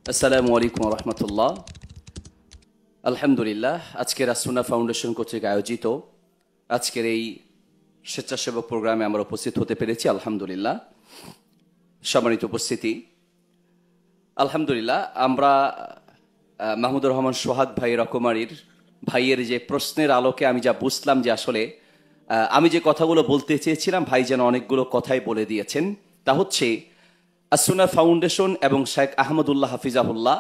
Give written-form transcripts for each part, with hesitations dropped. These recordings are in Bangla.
আসসালামু আলাইকুম রহমতুল্লাহ। আলহামদুলিল্লাহ, আজকের আসুন্নাহ ফাউন্ডেশন কর্তৃক আয়োজিত আজকের এই স্বেচ্ছাসেবক প্রোগ্রামে আমরা উপস্থিত হতে পেরেছি। আলহামদুলিল্লাহ, সম্মানিত উপস্থিতি, আলহামদুলিল্লাহ আমরা মাহমুদুর রহমান সোহাগ ভাই রকমারির ভাইয়ের যে প্রশ্নের আলোকে আমি যা বুঝলাম যে আসলে আমি যে কথাগুলো বলতে চেয়েছিলাম ভাই যেন অনেকগুলো কথাই বলে দিয়েছেন। তা হচ্ছে আসুন্নাহ ফাউন্ডেশন এবং শেখ আহমদুল্লাহ হাফিজাহুল্লাহ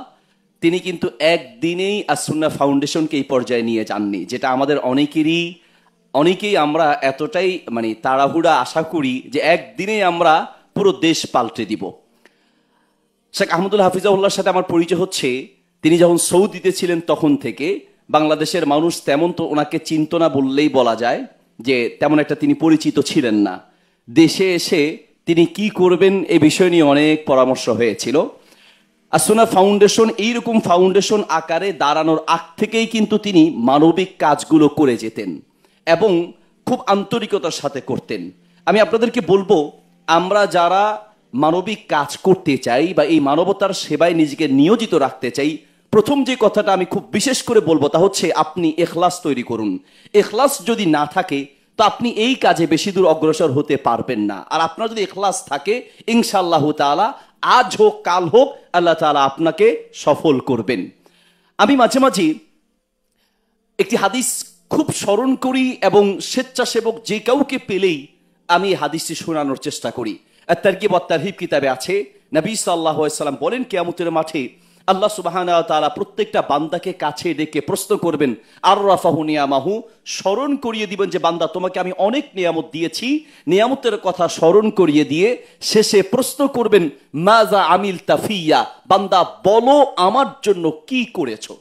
তিনি কিন্তু একদিনেই আসুন্নাহ ফাউন্ডেশনকে এই পর্যায়ে নিয়ে যাননি, যেটা আমাদের অনেকেই আমরা এতটাই তাড়াহুড়া আশা করি যে একদিনেই আমরা পুরো দেশ পাল্টে দিব। শেখ আহমদুল্লাহ হাফিজাহুল্লাহর সাথে আমার পরিচয় হচ্ছে তিনি যখন সৌদিতে ছিলেন তখন থেকে। বাংলাদেশের মানুষ তেমন তো ওনাকে চিনত না বললেই বলা যায়, যে তেমন একটা তিনি পরিচিত ছিলেন না। দেশে এসে তিনি কি করবেন এই বিষয় নিয়ে অনেক পরামর্শ হয়েছিল। আসুন্নাহ ফাউন্ডেশন এইরকম ফাউন্ডেশন আকারে দাঁড়ানোর আগ থেকেই কিন্তু তিনি মানবিক কাজগুলো করে যেতেন এবং খুব আন্তরিকতার সাথে করতেন। আমি আপনাদেরকে বলবো, আমরা যারা মানবিক কাজ করতে চাই বা এই মানবতার সেবায় নিজেকে নিয়োজিত রাখতে চাই, প্রথম যে কথাটা আমি খুব বিশেষ করে বলবো তা হচ্ছে আপনি ইখলাস তৈরি করুন। ইখলাস যদি না থাকে তো আপনি এই কাজে বেশি দূর অগ্রসর হতে পারবেন না। আর আপনার যদি ইখলাস থাকে, ইনশাআল্লাহ তাআলা আজ হোক কাল হোক আল্লাহ তাআলা আপনাকে সফল করবেন। আমি মাঝে মাঝে একটি হাদিস খুব স্মরণ করি এবং স্বেচ্ছাসেবক যে কাউকে পেলেই আমি হাদিসটি শোনানোর চেষ্টা করি। আত-তারগিব ওয়াত-তারহিব কিতাবে আছে, নবী সাল্লাল্লাহু আলাইহি ওয়াসাল্লাম বলেন, কিয়ামতের মাঠে আল্লাহ সুবহানাহু ওয়া তাআলা প্রত্যেকটা বান্দাকে কাছে ডেকে প্রশ্ন করবেন, আররাফাহু নিয়ামাহু, স্মরণ করিয়ে দিবেন যে বান্দা তোমাকে আমি অনেক নিয়ামত দিয়েছি, নিয়ামতের কথা স্মরণ করিয়ে দিয়ে শেষে প্রশ্ন করবেন, মাযা আমিলতা ফিয়া, বান্দা বলো আমার জন্য কি করেছো,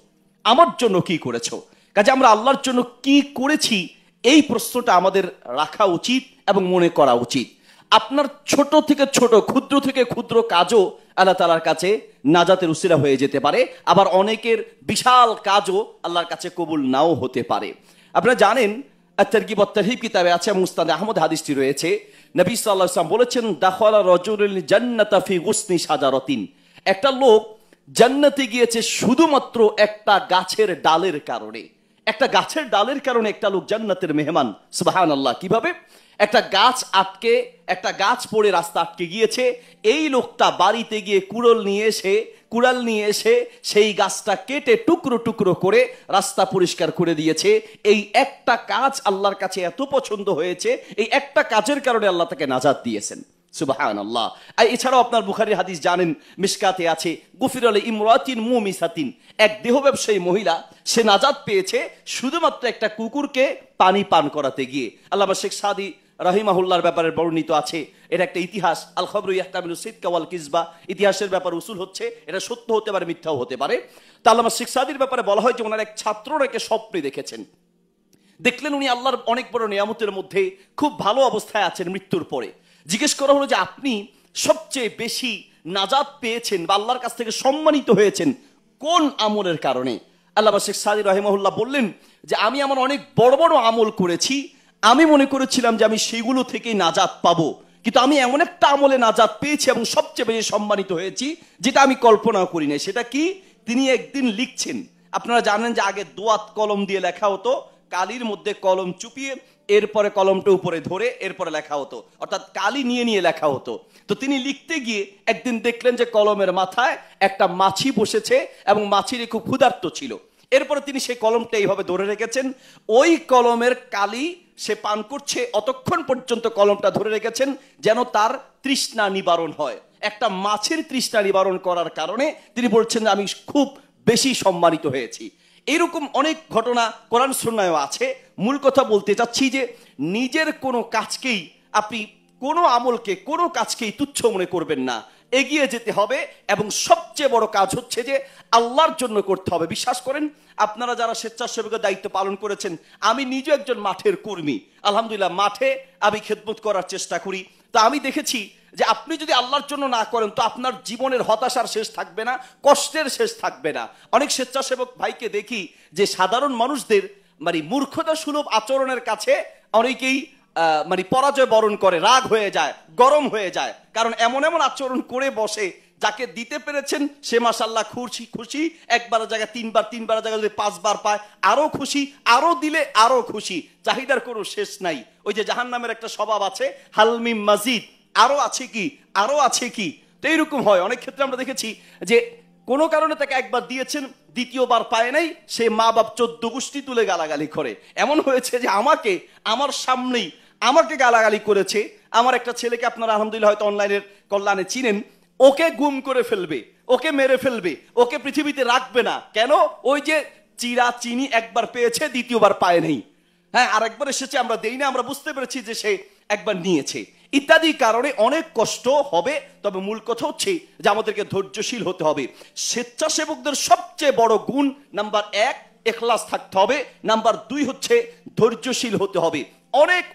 আমার জন্য কি করেছো। কাজে আমরা আল্লাহর জন্য কি করেছি এই প্রশ্নটা আমাদের রাখা উচিত এবং মনে করা উচিত। আপনার ছোট থেকে ছোট, ক্ষুদ্র থেকে ক্ষুদ্র কাজও আল্লাহ তাআলার কাছে নাজাতের উসিলা হয়ে যেতে পারে, আবার অনেকের বিশাল কাজও আল্লাহর কাছে কবুল নাও হতে পারে। আপনারা জানেন, আত-তারগিব ওয়াত-তারহিব কিতাবে আছে, মুসনাদে আহমদ হাদিসটি রয়েছে, নবী সাল্লাল্লাহু আলাইহি ওয়াসাল্লাম বলেছেন, দাখালা রাজুলুল জান্নাতা ফি গুসনি শাজারাতিন, একটা লোক জান্নাতে গিয়েছে শুধুমাত্র একটা গাছের ডালের কারণে। একটা গাছের ডালের কারণে একটা লোক জান্নাতের মেহমান। সুবহানাল্লাহ। কিভাবে? একটা গাছ পড়ে রাস্তা আটকে গিয়েছে, এই লোকটা বাড়িতে গিয়ে কুড়াল নিয়ে এসে সেই গাছটা কেটে টুকরো টুকরো করে রাস্তা পরিষ্কার করে দিয়েছে। এই একটা কাজ আল্লাহর কাছে এত পছন্দ হয়েছে, এই একটা কাজের কারণে আল্লাহ তাকে নাজাত দিয়েছেন। সুবহানাল্লাহ। আর এছাড়াও আপনার বুখারীর হাদিস জানেন, মিশকাতে আছে, গুফিরা লি ইমরাতিন মুমিসাতিন, এক দেহ ব্যবসায়ী মহিলা, সে নাজাত পেয়েছে শুধুমাত্র একটা কুকুরকে পানি পান করাতে গিয়ে। আল্লামা শেখ সাদি রাহিমাহুল্লাহর ব্যাপারে বর্ণিত আছে, এটা একটা ইতিহাস, আল খবরু ইয়াহতামিলু সিদকা ওয়াল কিযবা, ইতিহাসের ব্যাপার উসুল হচ্ছে এটা সত্য হতে পারে মিথ্যাও হতে পারে। তা আল্লামা শেখ সাদির ব্যাপারে বলা হয় যে ওনার এক ছাত্র নাকি স্বপ্নে দেখলেন উনি আল্লাহর অনেক বড় নিয়ামতের মধ্যে খুব ভালো অবস্থায় আছেন মৃত্যুর পরে। জিজ্ঞেস করা হলো যে আপনি সবচেয়ে বেশি নাজাত পেয়েছেন বা আল্লাহর কাছ থেকে সম্মানিত হয়েছেন কোন আমলের কারণে? আল্লামা শেখ সাদি রাহিমাহুল্লাহ বললেন যে আমি আমার অনেক বড় বড় আমল করেছি, আমি মনে করেছিলাম যে আমি সেগুলো থেকেই নাজাত পাবো, কিন্তু আমি এমন একটা আমলে নাজাত পেয়েছি এবং সবচেয়ে বেশি সম্মানিত হয়েছি যেটা আমি কল্পনা করি নাই। সেটা কি? তিনি একদিন লিখছেন, আপনারা জানেন যে আগে দোয়াত কলম দিয়ে লেখা হতো, কালির মধ্যে কলম চুপিয়ে এরপরে কলমটা উপরে ধরে এরপরে লেখা হতো, অর্থাৎ কালি নিয়ে নিয়ে লেখা হতো। তো তিনি লিখতে গিয়ে একদিন দেখলেন যে কলমের মাথায় একটা মাছি বসেছে এবং মাছির খুব ক্ষুধার্ত ছিল। এরপরে তিনি সেই কলমটা এইভাবে ধরে রেখেছেন, ওই কলমের কালি সে পান করছে, অতক্ষণ পর্যন্ত কলমটা ধরে রেখেছেন যেন তার তৃষ্ণা নিবারণ হয়। একটা মাছের তৃষ্ণা নিবারণ করার কারণে তিনি বলছেন আমি খুব বেশি সম্মানিত হয়েছি। এরকম অনেক ঘটনা কোরআন সুন্নাহয় আছে। মূল কথা বলতে চাচ্ছি যে নিজের কোনো কাজকেই আপনি কোনো আমলকে কোনো কাজকেই তুচ্ছ মনে করবেন না, এগিয়ে যেতে হবে এবং সবচেয়ে বড় কাজ হচ্ছে যে আল্লাহর জন্য করতে হবে। বিশ্বাস করেন, আপনারা যারা স্বেচ্ছাসেবকের দায়িত্ব পালন করেছেন, আমি নিজে একজন মাঠের কর্মী, আলহামদুলিল্লাহ মাঠে আমি খেদমত করার চেষ্টা করি। তা আমি দেখেছি যে আপনি যদি আল্লাহর জন্য না করেন তো আপনার জীবনের হতাশার শেষ থাকবে না, কষ্টের শেষ থাকবে না। অনেক স্বেচ্ছাসেবক ভাইকে দেখি যে সাধারণ মানুষদের মূর্খতা সুলভ আচরণের কাছে অনেকেই পরাজয় বরণ করে, রাগ হয়ে যায়, গরম হয়ে যায়, কারণ এমন এমন আচরণ করে বসে যাকে দিতে পেরেছেন সে মাশাআল্লাহ খুশি খুশি, একবার জায়গায় তিনবার, তিনবার জায়গায় যদি 5 বার পায় আরো খুশি, আরো দিলে আরো খুশি, চাহিদার কোনো শেষ নাই। ওই যে জাহান্নামের একটা স্বভাব আছে, হালমিম মাজিদ, আরো আছে কি, আরো আছে কি। তো এইরকম হয় অনেক ক্ষেত্রে, আমরা দেখেছি যে কোনো কারণে তাকে একবার দিয়েছেন, দ্বিতীয়বার পায় নাই, সে মা বাপ 14 গোষ্ঠী তুলে গালাগালি করে। এমন হয়েছে যে আমাকে আমার সামনেই আমাকে গালাগালি করেছে। আমার একটা ছেলেকে আপনারা আলহামদুলিল্লাহ হয়তো অনলাইনের কল্যাণে চিনেন, ওকে গুম করে ফেলবে, ওকে মেরে ফেলবে, ওকে পৃথিবীতে রাখবে না। কেন? ওই যে চিরা চিনি একবার পেয়েছে, দ্বিতীয়বার পায় নাই। হ্যাঁ, আরেকবার এসেছে, আমরা দেই না, আমরা বুঝতে পেরেছি যে সে একবার নিয়েছে, ইত্যাদি কারণে অনেক কষ্ট হবে। তবে মূল কথা হচ্ছে যে আমাদেরকে ধৈর্যশীল হতে হবে। স্বেচ্ছাসেবকদের সবচেয়ে বড় গুণ, নাম্বার 1 ইখলাস থাকতে হবে, নাম্বার 2 হচ্ছে ধৈর্যশীল হতে হবে। অনেক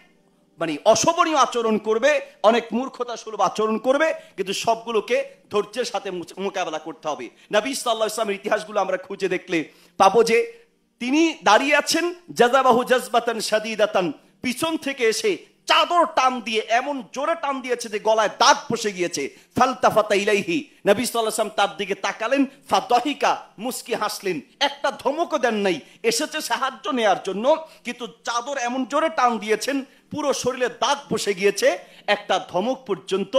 অশোভনীয় আচরণ করবে, অনেক মূর্খতা সুলভ আচরণ করবে, কিন্তু সবগুলোকে ধৈর্যের সাথে মোকাবেলা করতে হবে। নবী সাল্লাল্লাহু আলাইহি ওয়াসাল্লামের ইতিহাসগুলো আমরা খুঁজে দেখলে পাবো যে তিনি দাঁড়িয়ে আছেন, জাযাবাহু জাযবাতান শাদীদাতান, পিছন থেকে এসে চাদর টান দিয়ে এমন জোরে টান দিয়েছে যে গলায় দাগ বসে গিয়েছে। ফালতাফাতা ইলাইহি, নবী সাল্লাল্লাহু আলাইহি ওয়াসাল্লাম তার দিকে তাকালেন, ফাদাহিকা, মুস্কি হাসলেন, একটা ধমকও দেন নাই, এসেছে সাহায্য নেয়ার জন্য, কিন্তু চাদর এমন জোরে টান দিয়েছেন পুরো শরীরে দাগ বসে গিয়েছে, একটা ধমক পর্যন্ত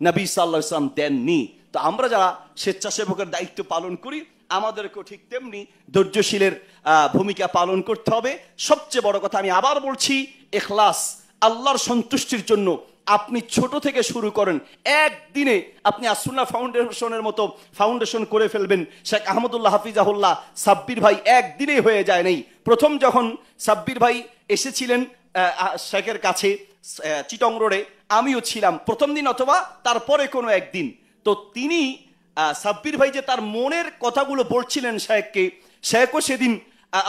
নবী সাল্লাল্লাহু আলাইহি ওয়াসাল্লাম দেননি। তো আমরা যারা স্বেচ্ছাসেবকের দায়িত্ব পালন করি, আমাদেরকেও ঠিক তেমনি ধৈর্যশীলের ভূমিকা পালন করতে হবে। সবচেয়ে বড় কথা আমি আবার বলছি, ইখলাস, আল্লাহর সন্তুষ্টির জন্য আপনি ছোট থেকে শুরু করেন, একদিনে আপনি আসুন্নাহ ফাউন্ডেশনের মতো ফাউন্ডেশন করে ফেলবেন। শেখ আহমদুল্লাহ হাফিজাহুল্লাহ সাব্বির ভাই একদিনেই হয়ে যায় নাই। প্রথম যখন সাব্বির ভাই এসেছিলেন শেখের কাছে চিটং রোডে, আমিও ছিলাম প্রথম দিন অথবা তারপরে কোনো একদিন। তো তিনি সাব্বির ভাই যে তার মনের কথাগুলো বলছিলেন শেখকে, শেখও সেদিন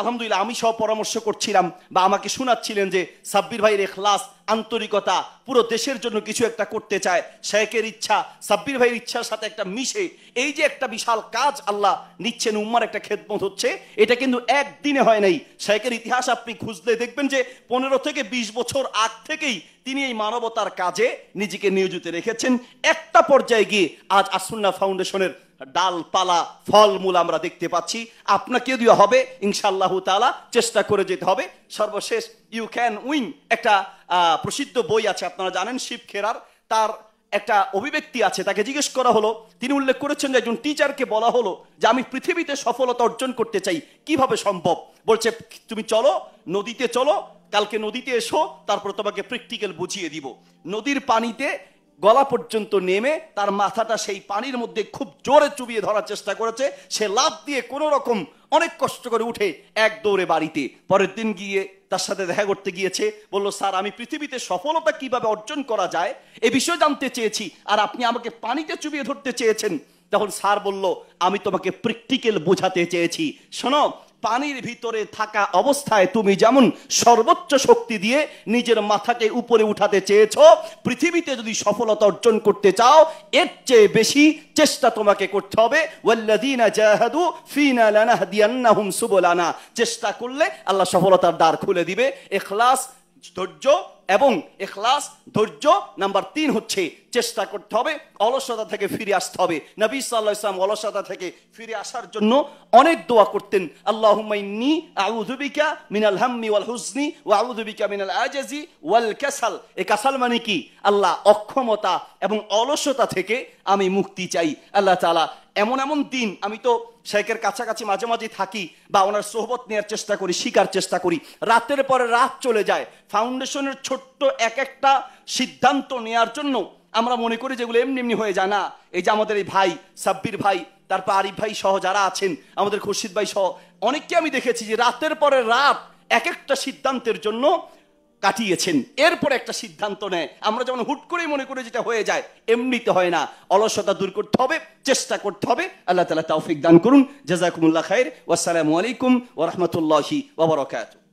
আলহামদুলিল্লাহ আমি সব পরামর্শ করছিলাম বা আমাকে শোনাচ্ছিলেন যে সাব্বির ভাইয়ের ইখলাস, আন্তরিকতা, পুরো দেশের জন্য কিছু একটা করতে চায়, শেখের ইচ্ছা সাব্বির ভাইয়ের ইচ্ছার সাথে একটা মিশে এই যে একটা বিশাল কাজ আল্লাহ নিচ্ছেন, উম্মার একটা খেদমত হচ্ছে, এটা কিন্তু একদিনে হয় নাই। শেখের ইতিহাস আপনি খুঁজলে দেখবেন যে 15 থেকে 20 বছর আগ থেকেই তিনি এই মানবতার কাজে নিজেকে নিয়োজিত রেখেছেন। একটা পর্যায়ে গিয়ে আজ আসুন্নাহ ফাউন্ডেশনের ডালপালা ফলমূল আমরা দেখতে পাচ্ছি। আপনাকে দিয়ে হবে ইনশাআল্লাহ তাআলা, চেষ্টা করে যেতে হবে। সর্বশেষ ইউ ক্যান উইন, একটা প্রসিদ্ধ বই আছে আপনারা জানেন, শিব খেরার, তার একটা অভিব্যক্তি আছে, তাকে জিজ্ঞেস করা হলো, তিনি উল্লেখ করেছেন যে একজন টিচারকে বলা হলো যে আমি পৃথিবীতে সফলতা অর্জন করতে চাই, কিভাবে সম্ভব? বলছে তুমি চলো নদীতে, চলো কালকে নদীতে এসো, তারপর তোমাকে প্র্যাকটিক্যাল বুঝিয়ে দিব। নদীর পানিতে গলা পর্যন্ত নেমে তার মাথাটা সেই পানির মধ্যে খুব জোরে চুবিয়ে ধরার চেষ্টা করেছে, সে লাফ দিয়ে কোন রকম অনেক কষ্ট করে উঠে এক দৌড়ে বাড়িতে। পরের দিন গিয়ে তার সাথে দেখা করতে গিয়েছে, বললো স্যার আমি পৃথিবীতে সফলতা কিভাবে অর্জন করা যায় এ বিষয়ে জানতে চেয়েছি, আর আপনি আমাকে পানিতে চুবিয়ে ধরতে চেয়েছেন। তখন স্যার বলল আমি তোমাকে প্র্যাকটিক্যাল বোঝাতে চেয়েছি। শোনো, পানির ভিতরে থাকা অবস্থায় তুমি যেমন সর্বোচ্চ শক্তি দিয়ে নিজের মাথাকে উপরে উঠাতে চেয়েছো, পৃথিবীতে যদি সফলতা অর্জন করতে চাও এর চেয়ে বেশি চেষ্টা তোমাকে করতে হবে। ওয়াল্লাযীনা জাহাদু ফীনা লানাহদিয়ান্নাহুম সুবুলানা, চেষ্টা করলে আল্লাহ সফলতার দ্বার খুলে দিবে। ইখলাস, ধৈর্য এবং ইখলাস, ধৈর্য। নাম্বার 3 হচ্ছে চেষ্টা করতে হবে, অলসতা থেকে ফিরে আসতে হবে। নবী সাল্লাল্লাহু আলাইহি ওয়াসাল্লাম অলসতা থেকে ফিরে আসার জন্য অনেক দোয়া করতেন। আল্লাহুম্মা ইন্নী আউযু বিকা মিনাল হাম্মি ওয়াল হুজনি ওয়া আউযু বিকা মিনাল আজাজি ওয়াল কাসাল। এই কাসাল মানে কি? আল্লাহ অক্ষমতা এবং অলসতা থেকে আমি মুক্তি চাই। আল্লাহ তাআলা এমন এমন দিন, আমি তো শেখের কাছাকাছি মাঝে মাঝে থাকি বা ওনার সোহবত নেওয়ার চেষ্টা করি, শিকার চেষ্টা করি, রাতের পরে রাত চলে যায় ফাউন্ডেশনের ছোট্ট এক একটা সিদ্ধান্ত নেওয়ার জন্য। আমরা মনে করি যেগুলো এমনি এমনি হয়ে যায় না। এই যে আমাদের এই ভাই সাব্বির ভাই, তারপর আরিফ ভাই সহ যারা আছেন, আমাদের খুরশিদ ভাই সহ অনেককে আমি দেখেছি যে রাতের পরে রাত এক একটা সিদ্ধান্তের জন্য কাটিয়েছেন, এরপর একটা সিদ্ধান্ত নেয়। আমরা যেমন হুট করেই মনে করি যেটা হয়ে যায়, এমনিতে হয় না। অলসতা দূর করতে হবে, চেষ্টা করতে হবে। আল্লাহ তাআলা তৌফিক দান করুন। জাযাকুমুল্লাহ খাইর। ওয়াসসালামু আলাইকুম ওয়া রাহমাতুল্লাহি ওয়া বারাকাতুহু।